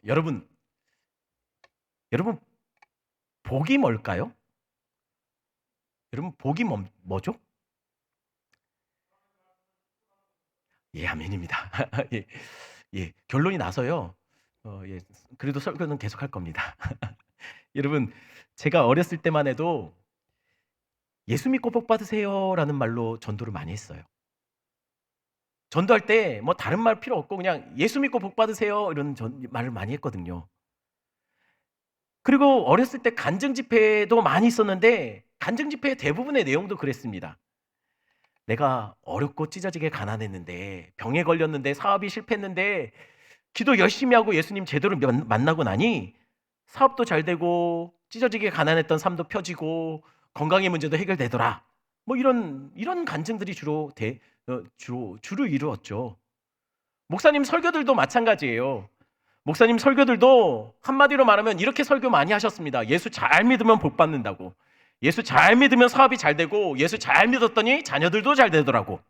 여러분, 여러분 복이 뭘까요? 여러분 복이 뭐죠? 예, 아멘입니다. 예, 예, 결론이 나서요. 예, 그래도 설교는 계속할 겁니다. 여러분, 제가 어렸을 때만 해도 예수 믿고 복 받으세요라는 말로 전도를 많이 했어요. 전도할 때 뭐 다른 말 필요 없고 그냥 예수 믿고 복 받으세요 이런 말을 많이 했거든요. 그리고 어렸을 때 간증 집회도 많이 있었는데 간증 집회의 대부분의 내용도 그랬습니다. 내가 어렵고 찢어지게 가난했는데 병에 걸렸는데 사업이 실패했는데 기도 열심히 하고 예수님 제대로 만나고 나니 사업도 잘 되고 찢어지게 가난했던 삶도 펴지고 건강의 문제도 해결되더라. 뭐 이런 간증들이 주로 이루었죠. 목사님 설교들도 마찬가지예요. 목사님 설교들도 한마디로 말하면 이렇게 설교 많이 하셨습니다. 예수 잘 믿으면 복 받는다고. 예수 잘 믿으면 사업이 잘 되고 예수 잘 믿었더니 자녀들도 잘 되더라고.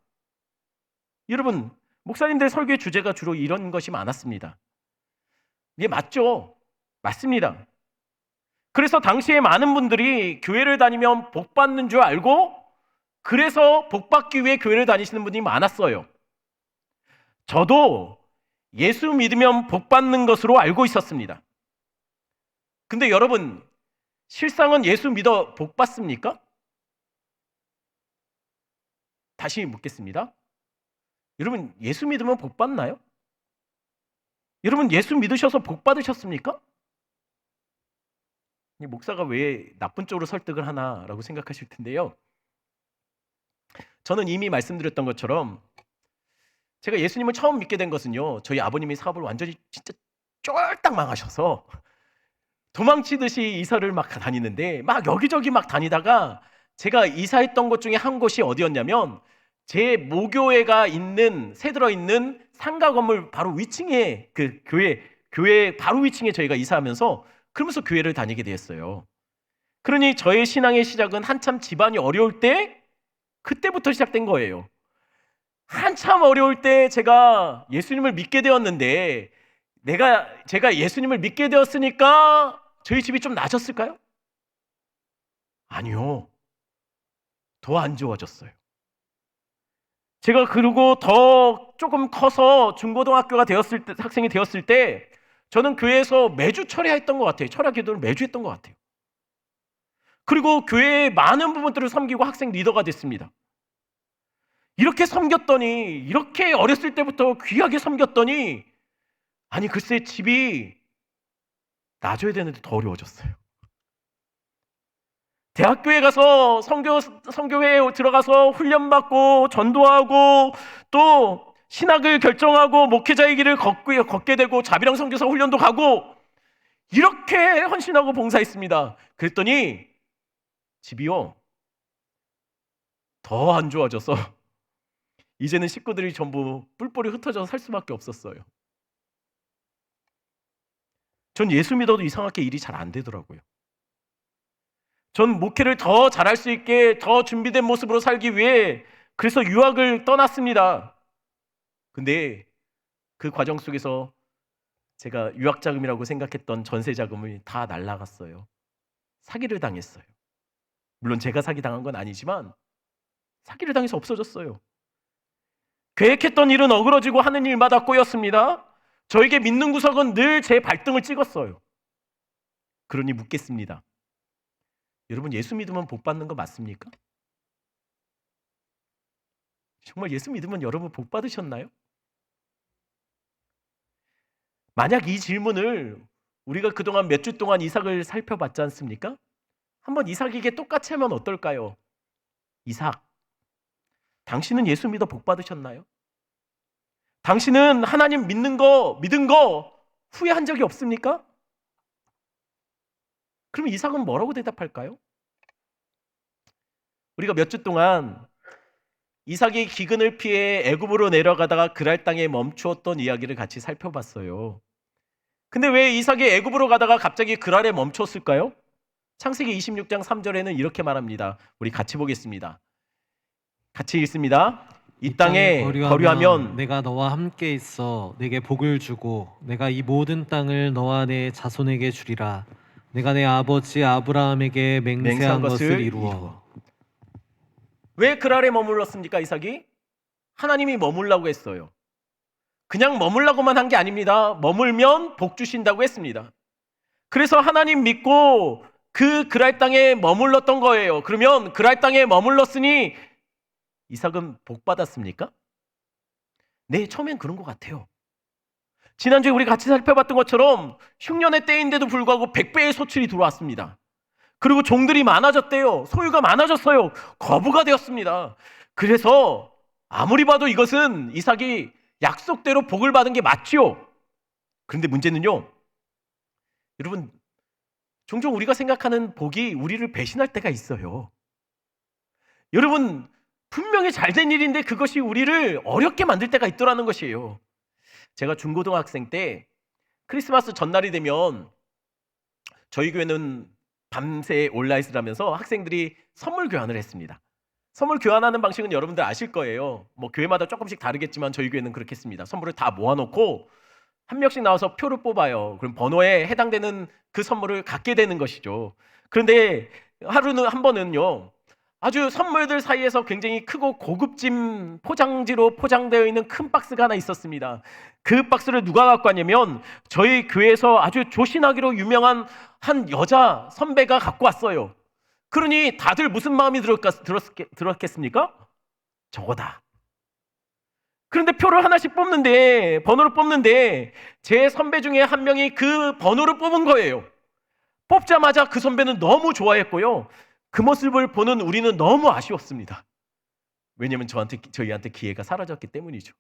여러분, 목사님들 설교의 주제가 주로 이런 것이 많았습니다. 이게 맞죠? 맞습니다. 그래서 당시에 많은 분들이 교회를 다니면 복 받는 줄 알고 그래서 복 받기 위해 교회를 다니시는 분이 많았어요. 저도 예수 믿으면 복 받는 것으로 알고 있었습니다. 근데 여러분, 실상은 예수 믿어 복 받습니까? 다시 묻겠습니다. 여러분, 예수 믿으면 복 받나요? 여러분, 예수 믿으셔서 복 받으셨습니까? 목사가 왜 나쁜 쪽으로 설득을 하나라고 생각하실 텐데요. 저는 이미 말씀드렸던 것처럼 제가 예수님을 처음 믿게 된 것은요. 저희 아버님이 사업을 완전히 진짜 쫄딱 망하셔서 도망치듯이 이사를 막 다니는데 막 여기저기 막 다니다가 제가 이사했던 곳 중에 한 곳이 어디였냐면 제 모교회가 있는 새들어 있는 상가 건물 바로 위층에 그 교회 바로 위층에 저희가 이사하면서 그러면서 교회를 다니게 되었어요. 그러니 저의 신앙의 시작은 한참 집안이 어려울 때 그때부터 시작된 거예요. 한참 어려울 때 제가 예수님을 믿게 되었는데 제가 예수님을 믿게 되었으니까 저희 집이 좀 나아졌을까요? 아니요. 더 안 좋아졌어요. 제가 그리고 더 조금 커서 중고등학교가 되었을 때, 학생이 되었을 때 저는 교회에서 매주 철야했던 것 같아요. 철야 기도를 매주 했던 것 같아요. 그리고 교회의 많은 부분들을 섬기고 학생 리더가 됐습니다. 이렇게 섬겼더니 이렇게 어렸을 때부터 귀하게 섬겼더니 아니 글쎄 집이 나아져야 되는데 더 어려워졌어요. 대학교에 가서 선교회에 들어가서 훈련받고 전도하고 또 신학을 결정하고 목회자의 길을 걷게 되고 자비랑 선교사 훈련도 가고 이렇게 헌신하고 봉사했습니다. 그랬더니 집이요 더 안 좋아져서 이제는 식구들이 전부 뿔뿔이 흩어져서 살 수밖에 없었어요. 전 예수 믿어도 이상하게 일이 잘 안 되더라고요. 전 목회를 더 잘할 수 있게 더 준비된 모습으로 살기 위해 그래서 유학을 떠났습니다. 근데 그 과정 속에서 제가 유학 자금이라고 생각했던 전세 자금이 다 날아갔어요. 사기를 당했어요. 물론 제가 사기당한 건 아니지만 사기를 당해서 없어졌어요. 계획했던 일은 어그러지고 하는 일마다 꼬였습니다. 저에게 믿는 구석은 늘 제 발등을 찍었어요. 그러니 묻겠습니다. 여러분 예수 믿으면 복 받는 거 맞습니까? 정말 예수 믿으면 여러분 복 받으셨나요? 만약 이 질문을 우리가 그동안 몇 주 동안 이삭을 살펴봤지 않습니까? 한번 이삭에게 똑같이 하면 어떨까요? 이삭, 당신은 예수 믿어 복 받으셨나요? 당신은 하나님 믿은 거 후회한 적이 없습니까? 그럼 이삭은 뭐라고 대답할까요? 우리가 몇 주 동안 이삭이 기근을 피해 애굽으로 내려가다가 그랄 땅에 멈추었던 이야기를 같이 살펴봤어요. 근데 왜 이삭이 애굽으로 가다가 갑자기 그랄에 멈췄을까요? 창세기 26장 3절에는 이렇게 말합니다. 우리 같이 보겠습니다. 같이 읽습니다. 이 이 땅에 땅에 거류하면 거류하면 내가 너와 함께 있어 내게 복을 주고 내가 이 모든 땅을 너와 내 자손에게 주리라. 내가 내 아버지 아브라함에게 맹세한 맹세한 것을 것을 이루어. 이루어. 왜 그랄에 머물렀습니까, 이삭이? 하나님이 머물라고 했어요. 그냥 머물라고만 한 게 아닙니다. 머물면 복 주신다고 했습니다. 그래서 하나님 믿고 그 그랄 땅에 머물렀던 거예요. 그러면 그랄 땅에 머물렀으니 이삭은 복 받았습니까? 네, 처음엔 그런 것 같아요. 지난주에 우리 같이 살펴봤던 것처럼 흉년의 때인데도 불구하고 100배의 소출이 들어왔습니다. 그리고 종들이 많아졌대요. 소유가 많아졌어요. 거부가 되었습니다. 그래서 아무리 봐도 이것은 이삭이 약속대로 복을 받은 게 맞지요. 그런데 문제는요, 여러분, 종종 우리가 생각하는 복이 우리를 배신할 때가 있어요. 여러분, 분명히 잘된 일인데 그것이 우리를 어렵게 만들 때가 있더라는 것이에요. 제가 중고등학생 때 크리스마스 전날이 되면 저희 교회는 밤새 온라인을 하면서 학생들이 선물 교환을 했습니다. 선물 교환하는 방식은 여러분들 아실 거예요. 뭐 교회마다 조금씩 다르겠지만 저희 교회는 그렇게 했습니다. 선물을 다 모아놓고 한 명씩 나와서 표를 뽑아요. 그럼 번호에 해당되는 그 선물을 갖게 되는 것이죠. 그런데 하루는 한 번은요, 아주 선물들 사이에서 굉장히 크고 고급진 포장지로 포장되어 있는 큰 박스가 하나 있었습니다. 그 박스를 누가 갖고 왔냐면 저희 교회에서 아주 조신하기로 유명한 한 여자 선배가 갖고 왔어요. 그러니 다들 무슨 마음이 들었겠습니까? 저거다. 그런데 표를 하나씩 뽑는데, 번호를 뽑는데 제 선배 중에 한 명이 그 번호를 뽑은 거예요. 뽑자마자 그 선배는 너무 좋아했고요. 그 모습을 보는 우리는 너무 아쉬웠습니다. 왜냐하면 저희한테 기회가 사라졌기 때문이죠.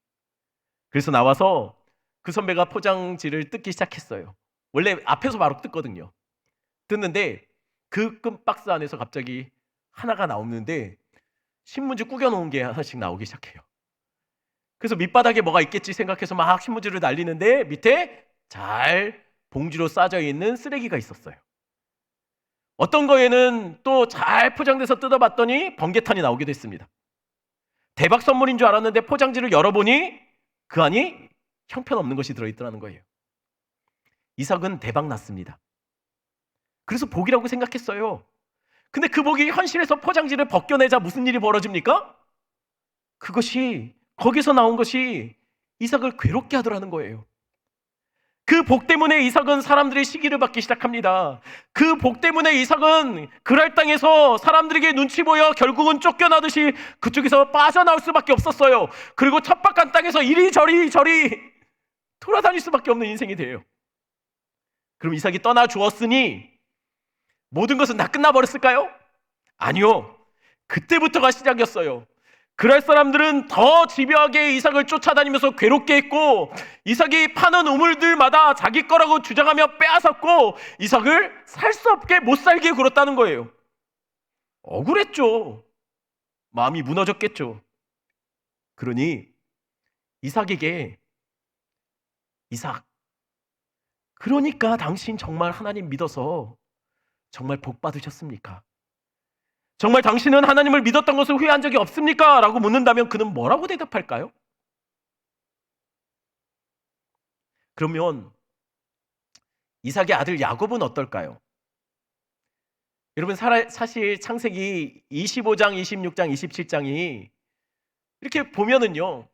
그래서 나와서 그 선배가 포장지를 뜯기 시작했어요. 원래 앞에서 바로 뜯거든요. 뜯는데 그 큰 박스 안에서 갑자기 하나가 나오는데 신문지 구겨놓은 게 하나씩 나오기 시작해요. 그래서 밑바닥에 뭐가 있겠지 생각해서 막 신문지를 날리는데 밑에 잘 봉지로 싸져 있는 쓰레기가 있었어요. 어떤 거에는 또 잘 포장돼서 뜯어봤더니 번개탄이 나오기도 했습니다. 대박 선물인 줄 알았는데 포장지를 열어보니 그 안이 형편없는 것이 들어있더라는 거예요. 이삭은 대박 났습니다. 그래서 복이라고 생각했어요. 근데 그 복이 현실에서 포장지를 벗겨내자 무슨 일이 벌어집니까? 그것이 거기서 나온 것이 이삭을 괴롭게 하더라는 거예요. 그 복 때문에 이삭은 사람들의 시기를 받기 시작합니다. 그 복 때문에 이삭은 그랄 땅에서 사람들에게 눈치 보여 결국은 쫓겨나듯이 그쪽에서 빠져나올 수밖에 없었어요. 그리고 척박한 땅에서 이리저리 돌아다닐 수밖에 없는 인생이 돼요. 그럼 이삭이 떠나 주었으니 모든 것은 다 끝나버렸을까요? 아니요. 그때부터가 시작이었어요. 그럴 사람들은 더 집요하게 이삭을 쫓아다니면서 괴롭게 했고 이삭이 파는 우물들마다 자기 거라고 주장하며 빼앗았고 이삭을 살 수 없게 못 살게 굴었다는 거예요. 억울했죠. 마음이 무너졌겠죠. 그러니 이삭에게 이삭, 그러니까 당신 정말 하나님 믿어서 정말 복 받으셨습니까? 정말 당신은 하나님을 믿었던 것을 후회한 적이 없습니까? 라고 묻는다면 그는 뭐라고 대답할까요? 그러면 이삭의 아들 야곱은 어떨까요? 여러분 사실 창세기 25장, 26장, 27장이 이렇게 보면은요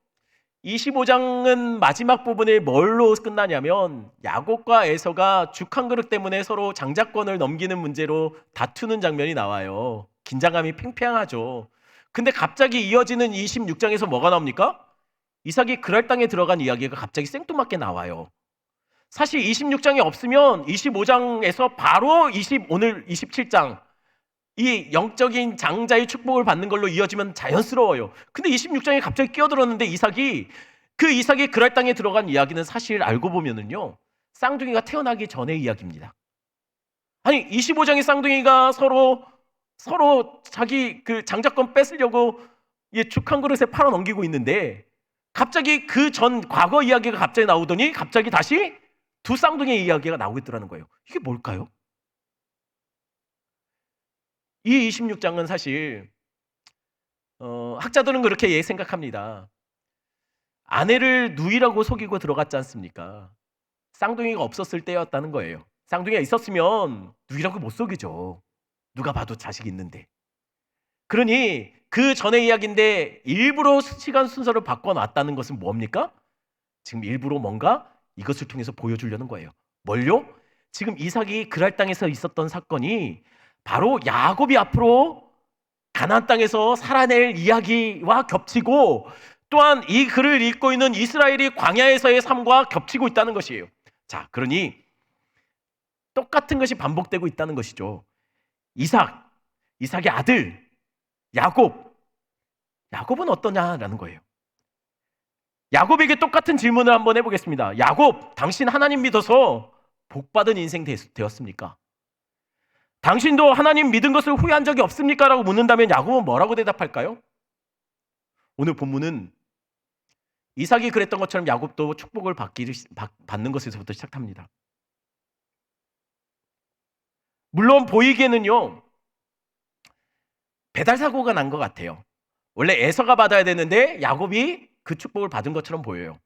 25장은 마지막 부분에 뭘로 끝나냐면 야곱과 에서가 죽 한 그릇 때문에 서로 장자권을 넘기는 문제로 다투는 장면이 나와요. 긴장감이 팽팽하죠. 근데 갑자기 이어지는 26장에서 뭐가 나옵니까? 이삭이 그랄 땅에 들어간 이야기가 갑자기 생뚱맞게 나와요. 사실 26장이 없으면 25장에서 바로 오늘 27장 이 영적인 장자의 축복을 받는 걸로 이어지면 자연스러워요. 근데 26장에 갑자기 끼어들었는데 이삭이 그랄 땅에 들어간 이야기는 사실 알고 보면은요 쌍둥이가 태어나기 전의 이야기입니다. 아니 25장의 쌍둥이가 서로 자기 그 장자권 뺏으려고 죽 한 그릇에 팔아 넘기고 있는데 갑자기 그 전 과거 이야기가 갑자기 나오더니 갑자기 다시 두 쌍둥이의 이야기가 나오고 있더라는 거예요. 이게 뭘까요? 이 26장은 사실 학자들은 그렇게 생각합니다. 아내를 누이라고 속이고 들어갔지 않습니까? 쌍둥이가 없었을 때였다는 거예요. 쌍둥이가 있었으면 누이라고 못 속이죠. 누가 봐도 자식 있는데. 그러니 그 전의 이야기인데 일부러 시간 순서를 바꿔놨다는 것은 뭡니까? 지금 일부러 뭔가 이것을 통해서 보여주려는 거예요. 뭘요? 지금 이삭이 그랄 땅에서 있었던 사건이 바로 야곱이 앞으로 가나안 땅에서 살아낼 이야기와 겹치고, 또한 이 글을 읽고 있는 이스라엘이 광야에서의 삶과 겹치고 있다는 것이에요. 자, 그러니 똑같은 것이 반복되고 있다는 것이죠. 이삭의 아들 야곱은 어떠냐라는 거예요. 야곱에게 똑같은 질문을 한번 해보겠습니다. 야곱, 당신 하나님 믿어서 복받은 인생 되었습니까? 당신도 하나님 믿은 것을 후회한 적이 없습니까? 라고 묻는다면 야곱은 뭐라고 대답할까요? 오늘 본문은 이삭이 그랬던 것처럼 야곱도 축복을 받는 것에서부터 시작합니다. 물론 보이기에는요, 배달 사고가 난 것 같아요. 원래 에서가 받아야 되는데 야곱이 그 축복을 받은 것처럼 보여요.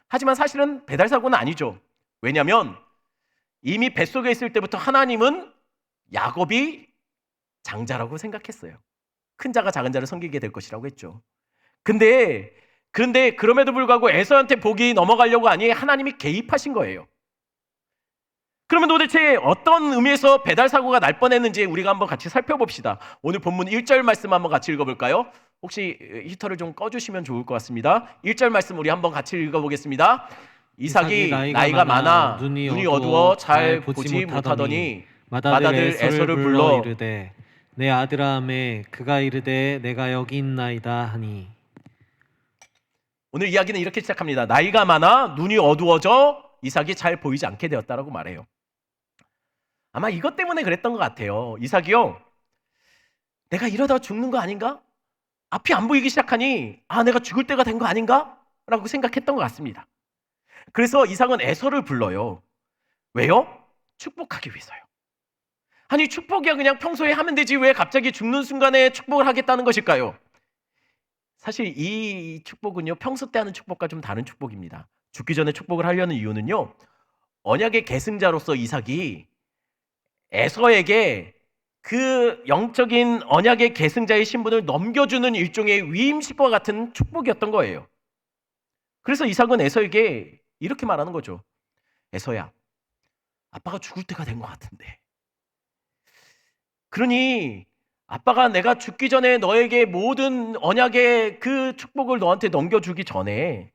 하지만 사실은 배달 사고는 아니죠. 왜냐하면 이미 뱃속에 있을 때부터 하나님은 야곱이 장자라고 생각했어요. 큰 자가 작은 자를 섬기게 될 것이라고 했죠. 그런데 그럼에도 불구하고 에서한테 복이 넘어가려고 하니 하나님이 개입하신 거예요. 그러면 도대체 어떤 의미에서 배달 사고가 날 뻔했는지 우리가 한번 같이 살펴봅시다. 오늘 본문 1절 말씀 한번 같이 읽어볼까요? 혹시 히터를 좀 꺼주시면 좋을 것 같습니다. 1절 말씀 우리 한번 같이 읽어보겠습니다. 이삭이 나이가 많아 눈이 어두워 잘 보지 못하더니 맏아들 에서를 불러 이르되 내 아들아매 그가 이르되 내가 여기 있나이다 하니. 오늘 이야기는 이렇게 시작합니다. 나이가 많아 눈이 어두워져 이삭이 잘 보이지 않게 되었다라고 말해요. 아마 이것 때문에 그랬던 것 같아요. 이삭이요, 내가 이러다 죽는 거 아닌가? 앞이 안 보이기 시작하니 내가 죽을 때가 된 거 아닌가? 라고 생각했던 것 같습니다. 그래서 이삭은 에서를 불러요. 왜요? 축복하기 위해서요. 아니, 축복이야 그냥 평소에 하면 되지 왜 갑자기 죽는 순간에 축복을 하겠다는 것일까요? 사실 이 축복은요, 평소 때 하는 축복과 좀 다른 축복입니다. 죽기 전에 축복을 하려는 이유는요, 언약의 계승자로서 이삭이 에서에게 그 영적인 언약의 계승자의 신분을 넘겨주는 일종의 위임식과 같은 축복이었던 거예요. 그래서 이삭은 에서에게 이렇게 말하는 거죠. 에서야, 아빠가 죽을 때가 된 것 같은데, 그러니 아빠가 내가 죽기 전에 너에게 모든 언약의 그 축복을 너한테 넘겨주기 전에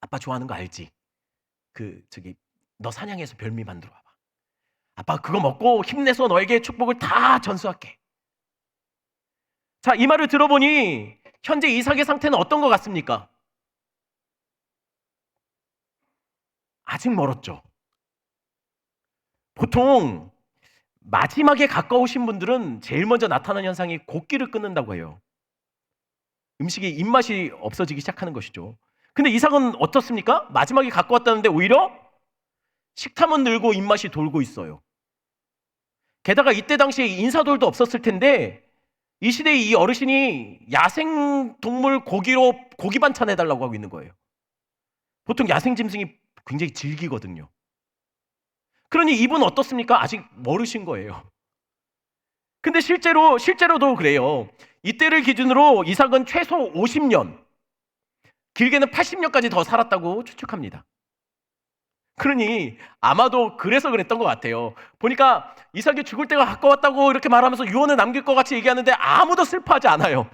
아빠 좋아하는 거 알지? 너 사냥해서 별미 만들어 와봐. 아빠 그거 먹고 힘내서 너에게 축복을 다 전수할게. 자, 이 말을 들어보니 현재 이삭의 상태는 어떤 것 같습니까? 아직 멀었죠. 보통 마지막에 가까우신 분들은 제일 먼저 나타나는 현상이 곡기를 끊는다고 해요. 음식의 입맛이 없어지기 시작하는 것이죠. 근데 이삭은 어떻습니까? 마지막에 가까웠다는데 오히려 식탐은 늘고 입맛이 돌고 있어요. 게다가 이때 당시에 인사돌도 없었을 텐데 이 시대에 이 어르신이 야생동물 고기 반찬 해달라고 하고 있는 거예요. 보통 야생짐승이 굉장히 질기거든요. 그러니 이분 어떻습니까? 아직 모르신 거예요. 근데 실제로도 그래요. 이때를 기준으로 이삭은 최소 50년, 길게는 80년까지 더 살았다고 추측합니다. 그러니 아마도 그래서 그랬던 것 같아요. 보니까 이삭이 죽을 때가 가까웠다고 이렇게 말하면서 유언을 남길 것 같이 얘기하는데 아무도 슬퍼하지 않아요.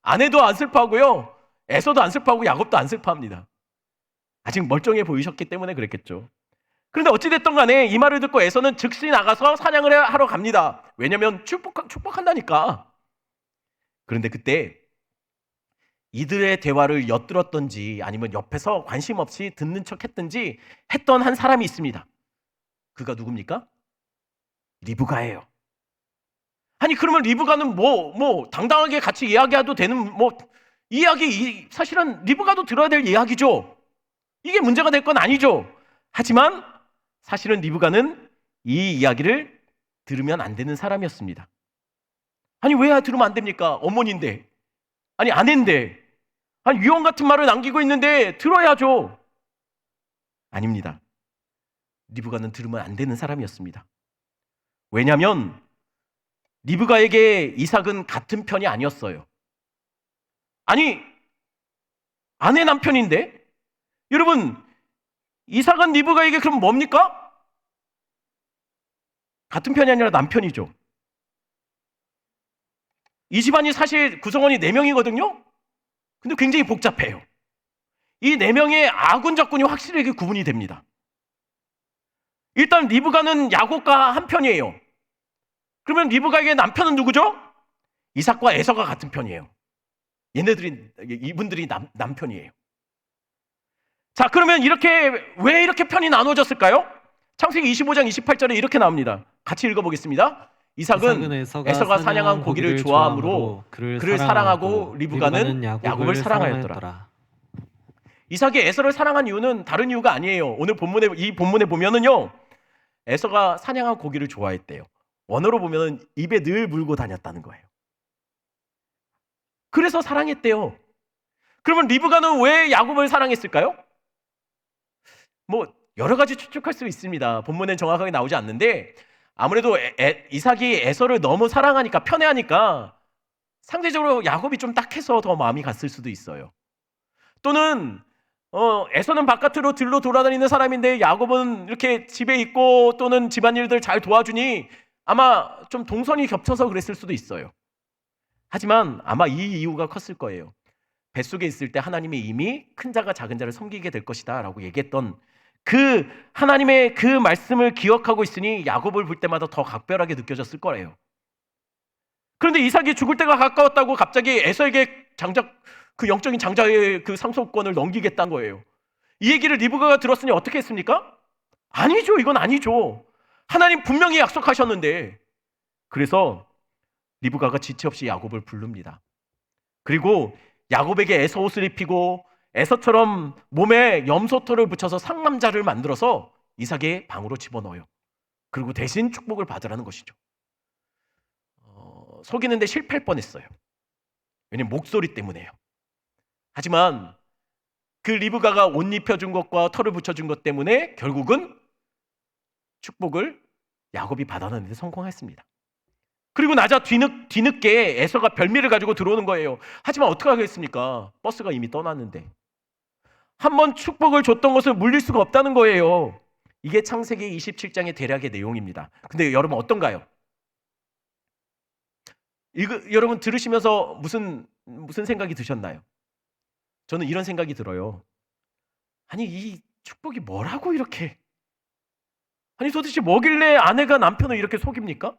아내도 안 슬퍼하고요, 에서도 안 슬퍼하고 야곱도 안 슬퍼합니다. 아직 멀쩡해 보이셨기 때문에 그랬겠죠. 그런데 어찌됐든 간에 이 말을 듣고 에서는 즉시 나가서 사냥을 하러 갑니다. 왜냐면 축복한다니까. 그런데 그때 이들의 대화를 엿들었던지 아니면 옆에서 관심 없이 듣는 척 했던지 했던 한 사람이 있습니다. 그가 누굽니까? 리브가예요. 아니, 그러면 리브가는 뭐 당당하게 같이 이야기해도 되는 이야기, 사실은 리브가도 들어야 될 이야기죠. 이게 문제가 될 건 아니죠. 하지만 사실은 리브가는 이 이야기를 들으면 안 되는 사람이었습니다. 아니, 왜 들으면 안 됩니까? 어머니인데. 아니 아내인데, 아니 유언 같은 말을 남기고 있는데 들어야죠. 아닙니다. 리브가는 들으면 안 되는 사람이었습니다. 왜냐하면 리브가에게 이삭은 같은 편이 아니었어요. 아니 아내 남편인데, 여러분 이삭은 리브가에게 그럼 뭡니까? 같은 편이 아니라 남편이죠. 이 집안이 사실 구성원이 4명이거든요. 근데 굉장히 복잡해요. 이 4명의 아군 적군이 확실하게 구분이 됩니다. 일단 리브가는 야곱과 한 편이에요. 그러면 리브가에게 남편은 누구죠? 이삭과 에서가 같은 편이에요. 이분들이 남편이에요. 자, 그러면 왜 이렇게 편이 나눠졌을까요? 창세기 25장 28절에 이렇게 나옵니다. 같이 읽어보겠습니다. 이삭은 에서가 사냥한 고기를 좋아하므로 그를 사랑하고 리브가는 야곱을 사랑하였더라. 이삭이 에서를 사랑한 이유는 다른 이유가 아니에요. 오늘 이 본문에 보면은요, 에서가 사냥한 고기를 좋아했대요. 원어로 보면은 입에 늘 물고 다녔다는 거예요. 그래서 사랑했대요. 그러면 리브가는 왜 야곱을 사랑했을까요? 뭐 여러 가지 추측할 수 있습니다. 본문엔 정확하게 나오지 않는데, 아무래도 이삭이 에서를 너무 사랑하니까, 편애하니까 상대적으로 야곱이 좀 딱해서 더 마음이 갔을 수도 있어요. 또는 에서는 바깥으로 들로 돌아다니는 사람인데 야곱은 이렇게 집에 있고 또는 집안일들 잘 도와주니 아마 좀 동선이 겹쳐서 그랬을 수도 있어요. 하지만 아마 이 이유가 컸을 거예요. 뱃속에 있을 때 하나님이 이미 큰 자가 작은 자를 섬기게 될 것이다 라고 얘기했던 그 하나님의 그 말씀을 기억하고 있으니 야곱을 볼 때마다 더 각별하게 느껴졌을 거예요. 그런데 이삭이 죽을 때가 가까웠다고 갑자기 에서에게 그 영적인 장자의 그 상속권을 넘기겠다는 거예요. 이 얘기를 리브가가 들었으니 어떻게 했습니까? 아니죠. 이건 아니죠. 하나님 분명히 약속하셨는데. 그래서 리브가가 지체 없이 야곱을 부릅니다. 그리고 야곱에게 에서 옷을 입히고 에서처럼 몸에 염소털을 붙여서 상남자를 만들어서 이삭의 방으로 집어넣어요. 그리고 대신 축복을 받으라는 것이죠. 속이는데 실패할 뻔했어요. 왜냐면 목소리 때문에요. 하지만 그 리브가가 옷 입혀준 것과 털을 붙여준 것 때문에 결국은 축복을 야곱이 받아내는 데 성공했습니다. 그리고 나자 뒤늦게 에서가 별미를 가지고 들어오는 거예요. 하지만 어떻게 하겠습니까? 버스가 이미 떠났는데. 한번 축복을 줬던 것을 물릴 수가 없다는 거예요. 이게 창세기 27장의 대략의 내용입니다. 근데 여러분 어떤가요? 여러분 들으시면서 무슨 생각이 드셨나요? 저는 이런 생각이 들어요. 아니 이 축복이 뭐라고 이렇게, 아니 도대체 뭐길래 아내가 남편을 이렇게 속입니까?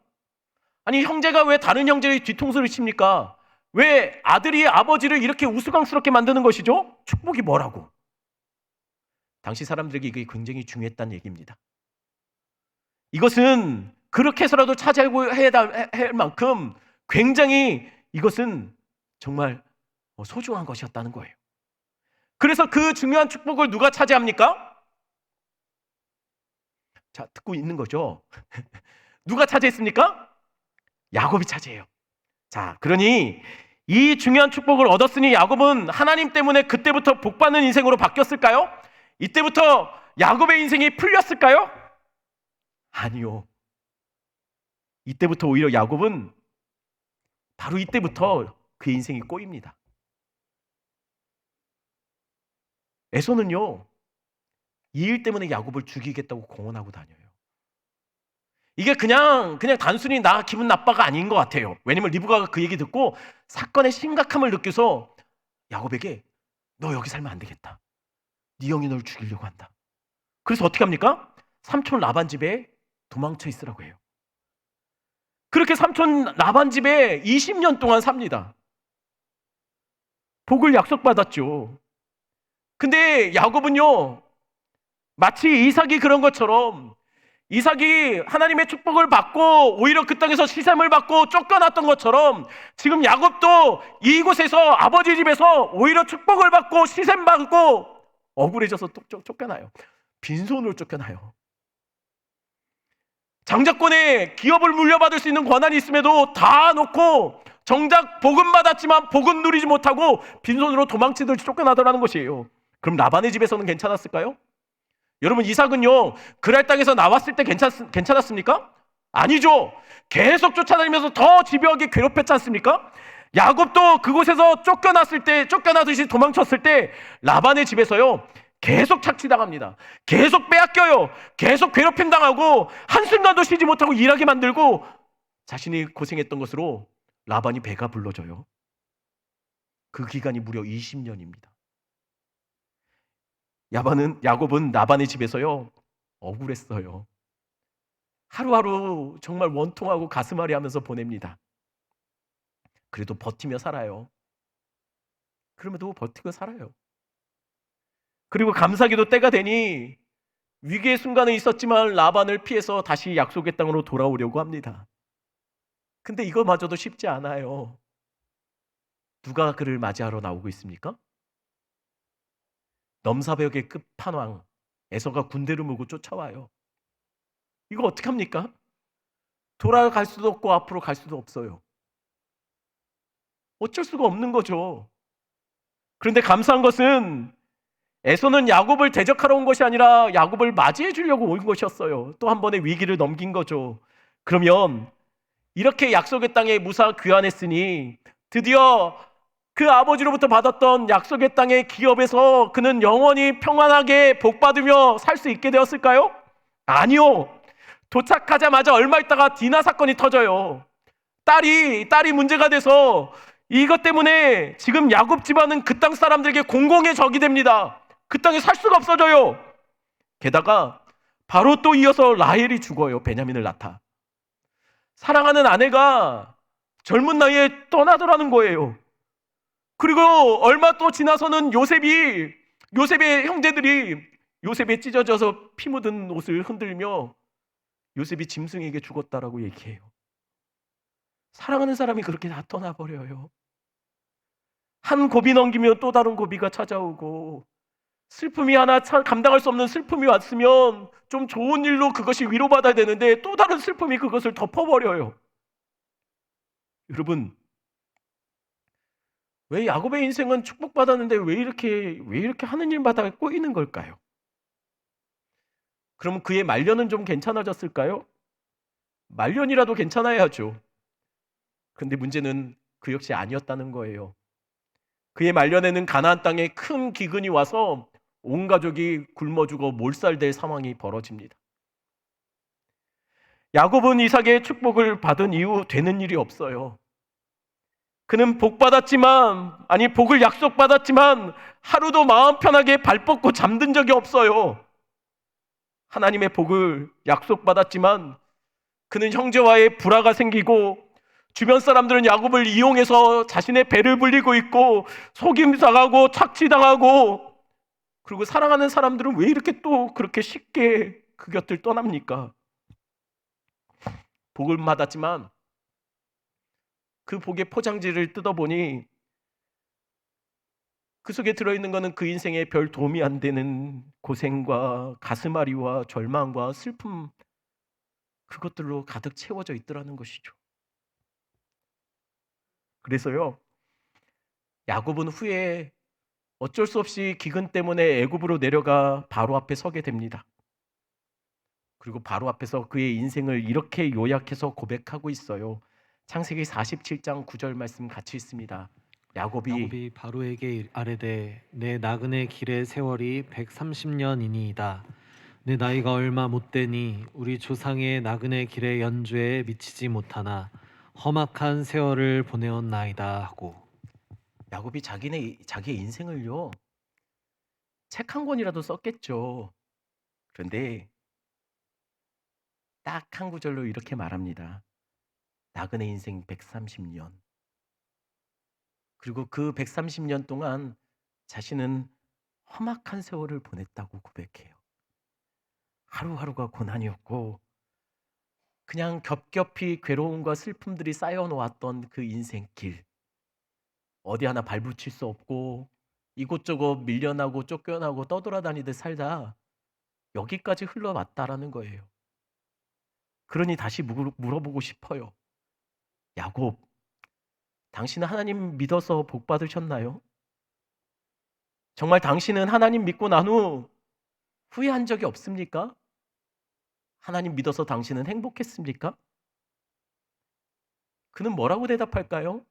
아니 형제가 왜 다른 형제의 뒤통수를 칩니까? 왜 아들이 아버지를 이렇게 우스꽝스럽게 만드는 것이죠? 축복이 뭐라고? 당시 사람들에게 이게 굉장히 중요했다는 얘기입니다. 이것은 그렇게 해서라도 차지하고 해야 할 만큼 굉장히 이것은 정말 소중한 것이었다는 거예요. 그래서 그 중요한 축복을 누가 차지합니까? 자, 듣고 있는 거죠. 누가 차지했습니까? 야곱이 차지해요. 자, 그러니 이 중요한 축복을 얻었으니 야곱은 하나님 때문에 그때부터 복받는 인생으로 바뀌었을까요? 이때부터 야곱의 인생이 풀렸을까요? 아니요. 이때부터 오히려 야곱은 바로 이때부터 그의 인생이 꼬입니다. 에서는요, 이 일 때문에 야곱을 죽이겠다고 공언하고 다녀요. 이게 그냥 단순히 나 기분 나빠가 아닌 것 같아요. 왜냐면 리브가가 그 얘기 듣고 사건의 심각함을 느껴서 야곱에게 너 여기 살면 안 되겠다. 네 형이 널 죽이려고 한다. 그래서 어떻게 합니까? 삼촌 라반 집에 도망쳐 있으라고 해요. 그렇게 삼촌 라반 집에 20년 동안 삽니다. 복을 약속받았죠. 근데 야곱은요, 마치 이삭이 그런 것처럼 이삭이 하나님의 축복을 받고 오히려 그 땅에서 시샘을 받고 쫓겨났던 것처럼 지금 야곱도 이곳에서 아버지 집에서 오히려 축복을 받고 시샘 받고 억울해져서 쫓겨나요. 빈손으로 쫓겨나요. 장자권에 기업을 물려받을 수 있는 권한이 있음에도 다 놓고 정작 복은 받았지만 복은 누리지 못하고 빈손으로 도망치듯이 쫓겨나더라는 것이에요. 그럼 라반의 집에서는 괜찮았을까요? 여러분, 이삭은요 그랄 땅에서 나왔을 때 괜찮았습니까? 아니죠. 계속 쫓아다니면서 더 집요하게 괴롭혔지 않습니까? 야곱도 그곳에서 쫓겨나듯이 도망쳤을 때 라반의 집에서요 계속 착취당합니다. 계속 빼앗겨요. 계속 괴롭힘 당하고 한순간도 쉬지 못하고 일하게 만들고 자신이 고생했던 것으로 라반이 배가 불러져요. 그 기간이 무려 20년입니다. 야곱은 라반의 집에서요 억울했어요. 하루하루 정말 원통하고 가슴앓이 하면서 보냅니다. 그래도 버티며 살아요. 그럼에도 버티고 살아요. 그리고 감사기도 때가 되니 위기의 순간은 있었지만 라반을 피해서 다시 약속의 땅으로 돌아오려고 합니다. 근데 이거마저도 쉽지 않아요. 누가 그를 맞이하러 나오고 있습니까? 넘사벽의 끝판왕 에서가 군대를 몰고 쫓아와요. 이거 어떡합니까? 돌아갈 수도 없고 앞으로 갈 수도 없어요. 어쩔 수가 없는 거죠. 그런데 감사한 것은 에서는 야곱을 대적하러 온 것이 아니라 야곱을 맞이해 주려고 온 것이었어요. 또 한 번의 위기를 넘긴 거죠. 그러면 이렇게 약속의 땅에 무사 귀환했으니 드디어 그 아버지로부터 받았던 약속의 땅의 기업에서 그는 영원히 평안하게 복받으며 살 수 있게 되었을까요? 아니요. 도착하자마자 얼마 있다가 디나 사건이 터져요. 딸이 문제가 돼서 이것 때문에 지금 야곱 집안은 그 땅 사람들에게 공공의 적이 됩니다. 그 땅에 살 수가 없어져요. 게다가 바로 또 이어서 라헬이 죽어요. 베냐민을 낳다. 사랑하는 아내가 젊은 나이에 떠나더라는 거예요. 그리고 얼마 또 지나서는 요셉의 형제들이 요셉에 찢어져서 피 묻은 옷을 흔들며 요셉이 짐승에게 죽었다라고 얘기해요. 사랑하는 사람이 그렇게 다 떠나버려요. 한 고비 넘기면 또 다른 고비가 찾아오고 슬픔이 하나 감당할 수 없는 슬픔이 왔으면 좀 좋은 일로 그것이 위로받아야 되는데 또 다른 슬픔이 그것을 덮어버려요. 여러분, 왜 야곱의 인생은 축복받았는데 왜 이렇게 하는 일마다 꼬이는 걸까요? 그럼 그의 말년은 좀 괜찮아졌을까요? 말년이라도 괜찮아야죠. 그런데 문제는 그 역시 아니었다는 거예요. 그의 말년에는 가나안 땅에 큰 기근이 와서 온 가족이 굶어 죽어 몰살될 상황이 벌어집니다. 야곱은 이삭의 축복을 받은 이후 되는 일이 없어요. 그는 복을 약속받았지만 하루도 마음 편하게 발 뻗고 잠든 적이 없어요. 하나님의 복을 약속받았지만 그는 형제와의 불화가 생기고 주변 사람들은 야곱을 이용해서 자신의 배를 불리고 있고 속임당하고 착취당하고 그리고 사랑하는 사람들은 왜 이렇게 또 그렇게 쉽게 그 곁을 떠납니까? 복을 받았지만 그 복의 포장지를 뜯어보니 그 속에 들어있는 것은 그 인생에 별 도움이 안 되는 고생과 가슴앓이와 절망과 슬픔 그것들로 가득 채워져 있더라는 것이죠. 그래서요 야곱은 후에 어쩔 수 없이 기근 때문에 애굽으로 내려가 바로 앞에 서게 됩니다. 그리고 바로 앞에서 그의 인생을 이렇게 요약해서 고백하고 있어요. 창세기 47장 9절 말씀 같이 있습니다. 야곱이 바로에게 아뢰되 내 나그네 길의 세월이 130년이니이다. 내 나이가 얼마 못되니 우리 조상의 나그네 길의 연주에 미치지 못하나 험악한 세월을 보내었나이다 하고. 야곱이 자기의 인생을요 책 한 권이라도 썼겠죠. 그런데 딱 한 구절로 이렇게 말합니다. 나그네 인생 130년. 그리고 그 130년 동안 자신은 험악한 세월을 보냈다고 고백해요. 하루하루가 고난이었고 그냥 겹겹이 괴로움과 슬픔들이 쌓여놓았던 그 인생길. 어디 하나 발붙일 수 없고 이곳저곳 밀려나고 쫓겨나고 떠돌아다니듯 살다 여기까지 흘러왔다라는 거예요. 그러니 다시 물어보고 싶어요. 야곱, 당신은 하나님 믿어서 복 받으셨나요? 정말 당신은 하나님 믿고 난 후 후회한 적이 없습니까? 하나님 믿어서 당신은 행복했습니까? 그는 뭐라고 대답할까요?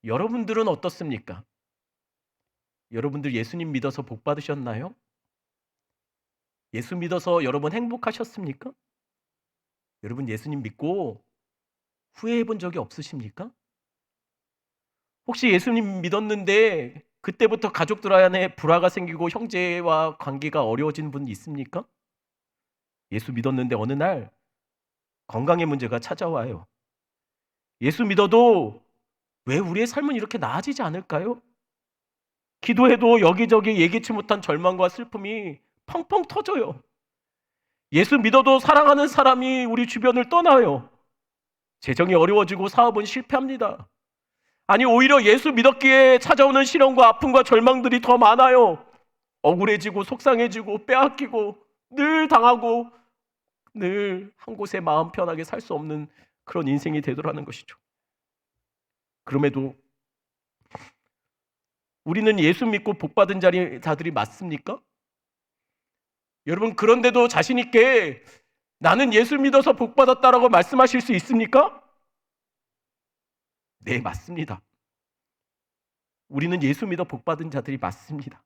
여러분들은 어떻습니까? 여러분들 예수님 믿어서 복 받으셨나요? 예수 믿어서 여러분 행복하셨습니까? 여러분 예수님 믿고 후회해 본 적이 없으십니까? 혹시 예수님 믿었는데 그때부터 가족들 안에 불화가 생기고 형제와 관계가 어려워진 분 있습니까? 예수 믿었는데 어느 날 건강의 문제가 찾아와요. 예수 믿어도 왜 우리의 삶은 이렇게 나아지지 않을까요? 기도해도 여기저기 예기치 못한 절망과 슬픔이 펑펑 터져요. 예수 믿어도 사랑하는 사람이 우리 주변을 떠나요. 재정이 어려워지고 사업은 실패합니다. 아니 오히려 예수 믿었기에 찾아오는 시련과 아픔과 절망들이 더 많아요. 억울해지고 속상해지고 빼앗기고 늘 당하고 늘 한 곳에 마음 편하게 살 수 없는 그런 인생이 되더라는 것이죠. 그럼에도 우리는 예수 믿고 복받은 자들이 맞습니까? 여러분 그런데도 자신 있게 나는 예수 믿어서 복받았다라고 말씀하실 수 있습니까? 네, 맞습니다. 우리는 예수 믿어 복받은 자들이 맞습니다.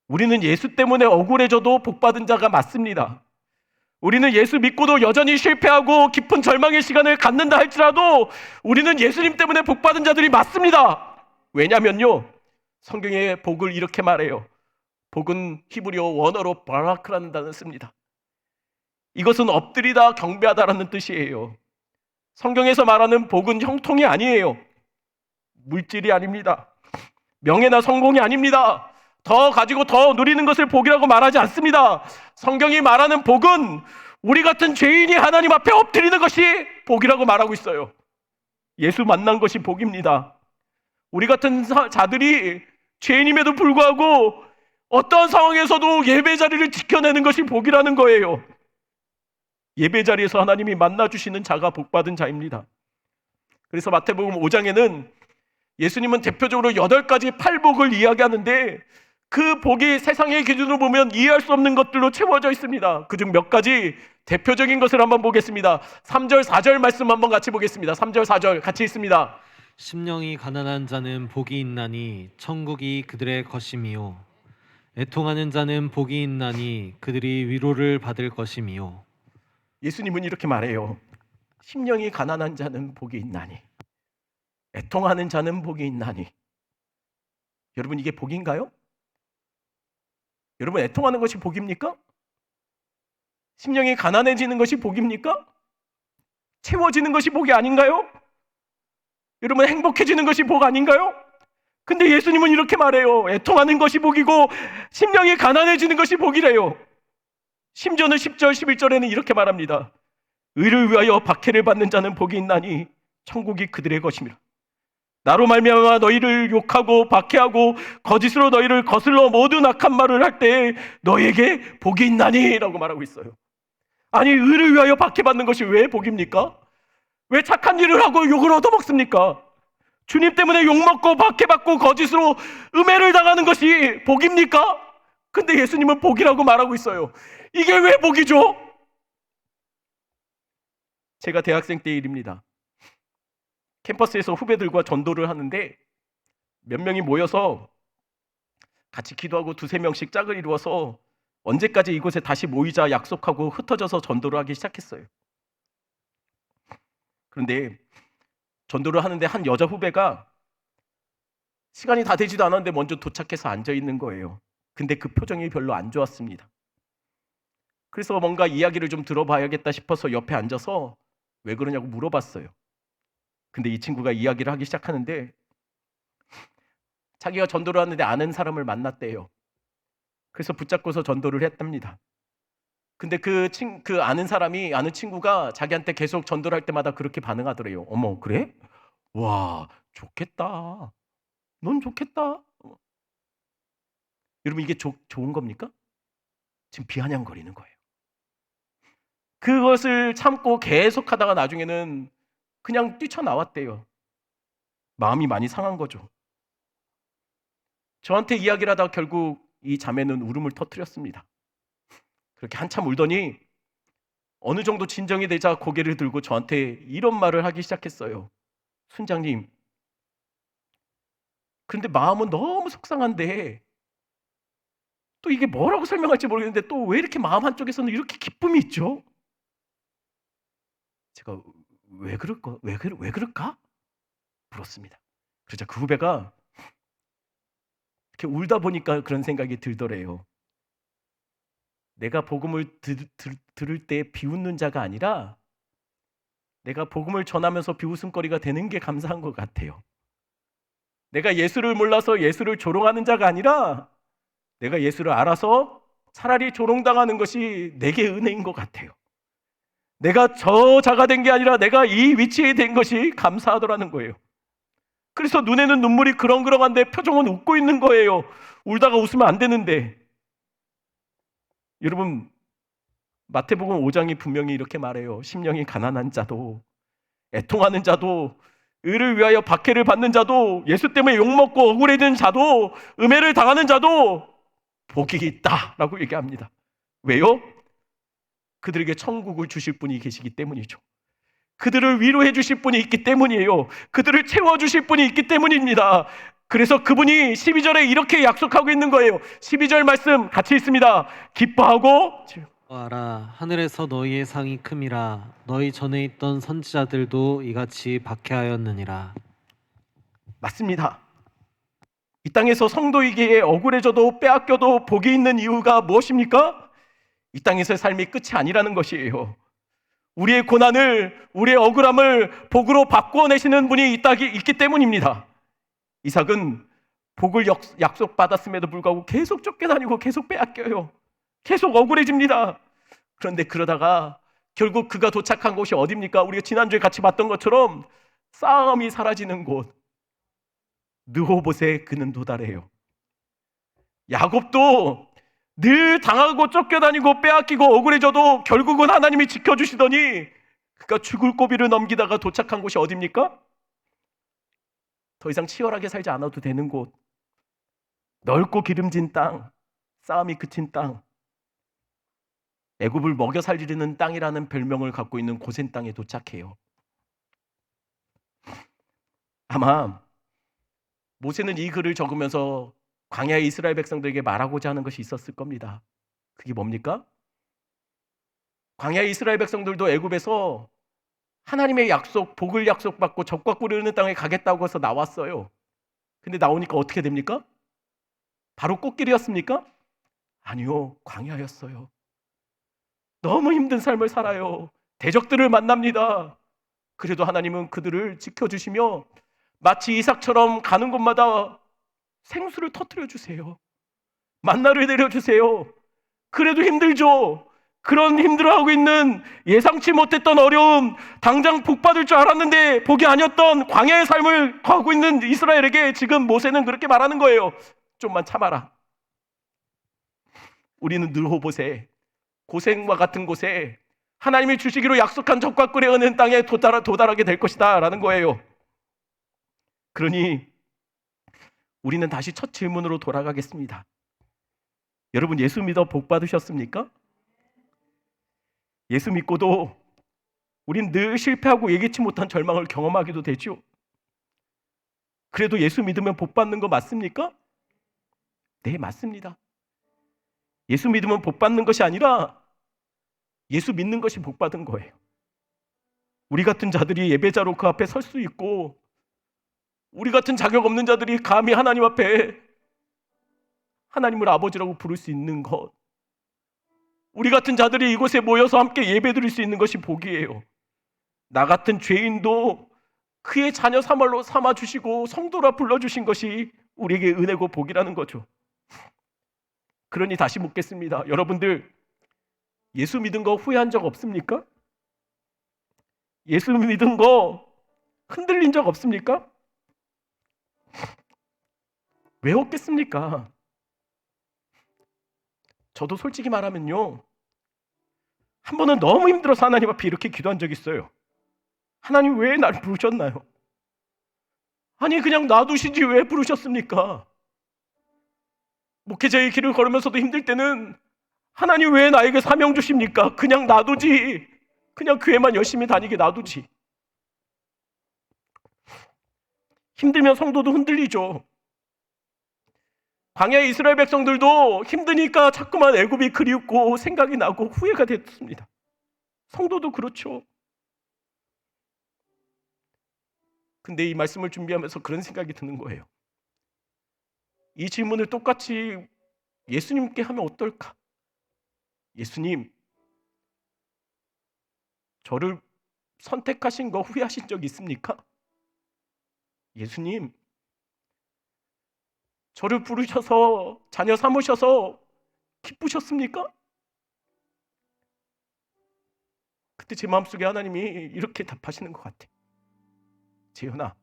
우리는 예수 때문에 억울해져도 복받은 자가 맞습니다. 우리는 예수 믿고도 여전히 실패하고 깊은 절망의 시간을 갖는다 할지라도 우리는 예수님 때문에 복받은 자들이 맞습니다. 왜냐면요, 성경의 복을 이렇게 말해요. 복은 히브리어 원어로 바라크라는 단어를 씁니다. 이것은 엎드리다 경배하다라는 뜻이에요. 성경에서 말하는 복은 형통이 아니에요. 물질이 아닙니다. 명예나 성공이 아닙니다. 더 가지고 더 누리는 것을 복이라고 말하지 않습니다. 성경이 말하는 복은 우리 같은 죄인이 하나님 앞에 엎드리는 것이 복이라고 말하고 있어요. 예수 만난 것이 복입니다. 우리 같은 자들이 죄인임에도 불구하고 어떤 상황에서도 예배 자리를 지켜내는 것이 복이라는 거예요. 예배 자리에서 하나님이 만나주시는 자가 복받은 자입니다. 그래서 마태복음 5장에는 예수님은 대표적으로 8가지 팔복을 이야기하는데 그 복이 세상의 기준으로 보면 이해할 수 없는 것들로 채워져 있습니다. 그중 몇 가지 대표적인 것을 한번 보겠습니다. 3절 4절 말씀 한번 같이 보겠습니다. 3절 4절 같이 있습니다. 심령이 가난한 자는 복이 있나니 천국이 그들의 것임이요 애통하는 자는 복이 있나니 그들이 위로를 받을 것임이요. 예수님은 이렇게 말해요. 심령이 가난한 자는 복이 있나니 애통하는 자는 복이 있나니. 여러분 이게 복인가요? 여러분 애통하는 것이 복입니까? 심령이 가난해지는 것이 복입니까? 채워지는 것이 복이 아닌가요? 여러분 행복해지는 것이 복 아닌가요? 근데 예수님은 이렇게 말해요. 애통하는 것이 복이고 심령이 가난해지는 것이 복이래요. 심지어는 10절 11절에는 이렇게 말합니다. 의를 위하여 박해를 받는 자는 복이 있나니 천국이 그들의 것이며 나로 말미암아 너희를 욕하고 박해하고 거짓으로 너희를 거슬러 모든 악한 말을 할 때 너희에게 복이 있나니 라고 말하고 있어요. 아니 의를 위하여 박해받는 것이 왜 복입니까? 왜 착한 일을 하고 욕을 얻어먹습니까? 주님 때문에 욕먹고 박해받고 거짓으로 음해를 당하는 것이 복입니까? 근데 예수님은 복이라고 말하고 있어요. 이게 왜 복이죠? 제가 대학생 때 일입니다. 캠퍼스에서 후배들과 전도를 하는데 몇 명이 모여서 같이 기도하고 2-3명씩 짝을 이루어서 언제까지 이곳에 다시 모이자 약속하고 흩어져서 전도를 하기 시작했어요. 그런데 전도를 하는데 한 여자 후배가 시간이 다 되지도 않았는데 먼저 도착해서 앉아 있는 거예요. 근데 그 표정이 별로 안 좋았습니다. 그래서 뭔가 이야기를 좀 들어봐야겠다 싶어서 옆에 앉아서 왜 그러냐고 물어봤어요. 근데 이 친구가 이야기를 하기 시작하는데 자기가 전도를 하는데 아는 사람을 만났대요. 그래서 붙잡고서 전도를 했답니다. 근데 그 아는 친구가 자기한테 계속 전도를 할 때마다 그렇게 반응하더래요. 어머, 그래? 와, 좋겠다. 넌 좋겠다. 여러분 이게 좋은 겁니까? 지금 비아냥거리는 거예요. 그것을 참고 계속 하다가 나중에는 그냥 뛰쳐나왔대요. 마음이 많이 상한 거죠. 저한테 이야기를 하다가 결국 이 자매는 울음을 터뜨렸습니다. 그렇게 한참 울더니 어느 정도 진정이 되자 고개를 들고 저한테 이런 말을 하기 시작했어요. 순장님, 그런데 마음은 너무 속상한데 또 이게 뭐라고 설명할지 모르겠는데 또 왜 이렇게 마음 한쪽에서는 이렇게 기쁨이 있죠? 제가 왜 그럴까? 물었습니다. 그러자 그 후배가 이렇게 울다 보니까 그런 생각이 들더래요. 내가 복음을 들을 때 비웃는 자가 아니라 내가 복음을 전하면서 비웃음거리가 되는 게 감사한 것 같아요. 내가 예수를 몰라서 예수를 조롱하는 자가 아니라 내가 예수를 알아서 차라리 조롱당하는 것이 내게 은혜인 것 같아요. 내가 저 자가 된 게 아니라 내가 이 위치에 된 것이 감사하더라는 거예요. 그래서 눈에는 눈물이 그렁그렁한데 표정은 웃고 있는 거예요. 울다가 웃으면 안 되는데. 여러분, 마태복음 5장이 분명히 이렇게 말해요. 심령이 가난한 자도, 애통하는 자도, 의를 위하여 박해를 받는 자도, 예수 때문에 욕먹고 억울해지는 자도, 음해를 당하는 자도 복이 있다라고 얘기합니다. 왜요? 그들에게 천국을 주실 분이 계시기 때문이죠. 그들을 위로해 주실 분이 있기 때문이에요. 그들을 채워주실 분이 있기 때문입니다. 그래서 그분이 12절에 이렇게 약속하고 있는 거예요. 12절 말씀 같이 있습니다. 기뻐하고 알아 하늘에서 너희의 상이 큼이라 너희 전에 있던 선지자들도 이같이 박해하였느니라. 맞습니다. 이 땅에서 성도이기에 억울해져도 빼앗겨도 복이 있는 이유가 무엇입니까? 이 땅에서의 삶이 끝이 아니라는 것이에요. 우리의 고난을, 우리의 억울함을 복으로 바꿔내시는 분이 있기 때문입니다. 이삭은 복을 약속받았음에도 불구하고 계속 쫓겨다니고 계속 빼앗겨요. 계속 억울해집니다. 그런데 그러다가 결국 그가 도착한 곳이 어디입니까? 우리가 지난주에 같이 봤던 것처럼 싸움이 사라지는 곳, 르호봇에 그는 도달해요. 야곱도 늘 당하고 쫓겨다니고 빼앗기고 억울해져도 결국은 하나님이 지켜주시더니 그가 죽을 고비를 넘기다가 도착한 곳이 어디입니까? 더 이상 치열하게 살지 않아도 되는 곳, 넓고 기름진 땅, 싸움이 그친 땅, 애굽을 먹여 살리는 땅이라는 별명을 갖고 있는 고센 땅에 도착해요. 아마 모세는 이 글을 적으면서 광야의 이스라엘 백성들에게 말하고자 하는 것이 있었을 겁니다. 그게 뭡니까? 광야의 이스라엘 백성들도 애굽에서 하나님의 약속, 복을 약속받고 적과 꿀이 흐르는 땅에 가겠다고 해서 나왔어요. 근데 나오니까 어떻게 됩니까? 바로 꽃길이었습니까? 아니요, 광야였어요. 너무 힘든 삶을 살아요. 대적들을 만납니다. 그래도 하나님은 그들을 지켜주시며 마치 이삭처럼 가는 곳마다 생수를 터뜨려 주세요. 만나를 내려주세요. 그래도 힘들죠. 그런 힘들어하고 있는 예상치 못했던 어려움, 당장 복 받을 줄 알았는데 복이 아니었던 광야의 삶을 거하고 있는 이스라엘에게 지금 모세는 그렇게 말하는 거예요. 좀만 참아라. 우리는 르호봇에 고생과 같은 곳에 하나님이 주시기로 약속한 적과 꿀의 흐르는 땅에 도달하게 될 것이다 라는 거예요. 그러니 우리는 다시 첫 질문으로 돌아가겠습니다. 여러분, 예수 믿어 복 받으셨습니까? 예수 믿고도 우린 늘 실패하고 예기치 못한 절망을 경험하기도 되죠. 그래도 예수 믿으면 복 받는 거 맞습니까? 네, 맞습니다. 예수 믿으면 복 받는 것이 아니라 예수 믿는 것이 복 받은 거예요. 우리 같은 자들이 예배자로 그 앞에 설 수 있고, 우리 같은 자격 없는 자들이 감히 하나님 앞에 하나님을 아버지라고 부를 수 있는 것, 우리 같은 자들이 이곳에 모여서 함께 예배드릴 수 있는 것이 복이에요. 나 같은 죄인도 그의 자녀 삼아주시고 성도라 불러주신 것이 우리에게 은혜고 복이라는 거죠. 그러니 다시 묻겠습니다. 여러분들, 예수 믿은 거 후회한 적 없습니까? 예수 믿은 거 흔들린 적 없습니까? 왜 없겠습니까? 저도 솔직히 말하면요, 한 번은 너무 힘들어서 하나님 앞에 이렇게 기도한 적이 있어요. 하나님 왜 날 부르셨나요? 아니 그냥 놔두시지 왜 부르셨습니까? 목회자의 길을 걸으면서도 힘들 때는 하나님 왜 나에게 사명 주십니까? 그냥 놔두지. 그냥 교회만 열심히 다니게 놔두지. 힘들면 성도도 흔들리죠. 광야의 이스라엘 백성들도 힘드니까 자꾸만 애굽이 그립고 생각이 나고 후회가 됐습니다. 성도도 그렇죠. 근데 이 말씀을 준비하면서 그런 생각이 드는 거예요. 이 질문을 똑같이 예수님께 하면 어떨까? 예수님, 저를 선택하신 거 후회하신 적 있습니까? 예수님, 저를 부르셔서 자녀 삼으셔서 기쁘셨습니까? 그때 제 마음속에 하나님이 이렇게 답하시는 것 같아. 재현아,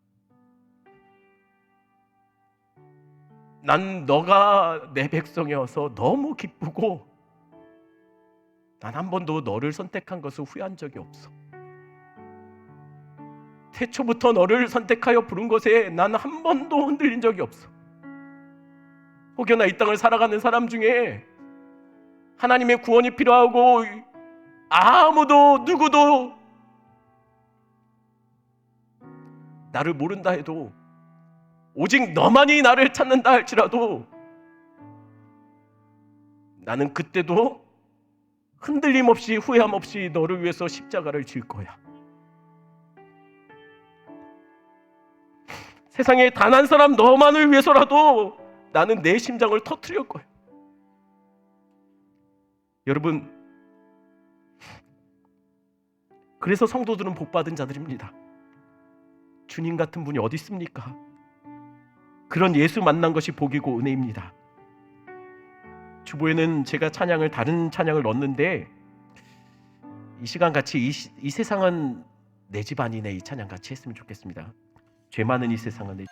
난 너가 내 백성이어서 너무 기쁘고 난 한 번도 너를 선택한 것을 후회한 적이 없어. 태초부터 너를 선택하여 부른 것에 난 한 번도 흔들린 적이 없어. 혹여나 이 땅을 살아가는 사람 중에 하나님의 구원이 필요하고 아무도 누구도 나를 모른다 해도 오직 너만이 나를 찾는다 할지라도 나는 그때도 흔들림 없이 후회함 없이 너를 위해서 십자가를 질 거야. 세상에 단 한 사람 너만을 위해서라도 나는 내 심장을 터뜨릴 거야. 여러분, 그래서 성도들은 복받은 자들입니다. 주님 같은 분이 어디 있습니까? 그런 예수 만난 것이 복이고 은혜입니다. 주보에는 제가 다른 찬양을 넣었는데 이 시간 같이 이 세상은 내 집 아니네 이 찬양 같이 했으면 좋겠습니다. 죄 많은 이 세상은 내